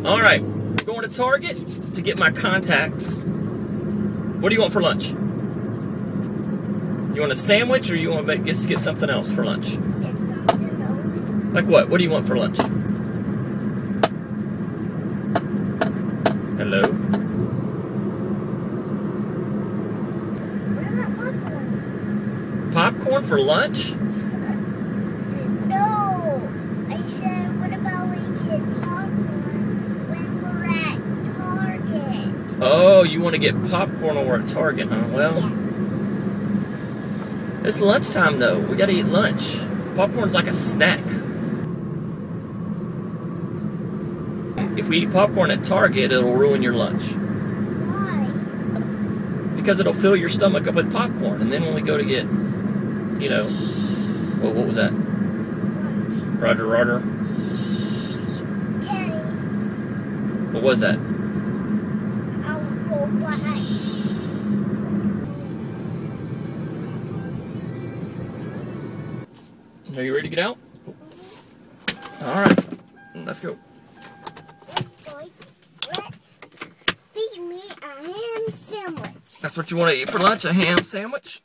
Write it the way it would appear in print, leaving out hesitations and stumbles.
All right, going to Target to get my contacts. What do you want for lunch? You want a sandwich, or you want to just get something else for lunch? Get something else. Like what? What do you want for lunch? Hello? What about popcorn? Popcorn for lunch? No. I said, what about we get popcorn when we're at Target? Oh, you want to get popcorn when we're at Target, huh? Well, Yeah. it's lunchtime, though. We got to eat lunch. Popcorn's like a snack. If we eat popcorn at Target, it'll ruin your lunch. Why? Because it'll fill your stomach up with popcorn. And then when we go to get, you know, well, what was that? Lunch. Roger, Roger. Teddy, What was that? I'll go buy. Are you ready to get out? All right. Let's go. Let's feed me a ham sandwich. That's what you want to eat for lunch, a ham sandwich?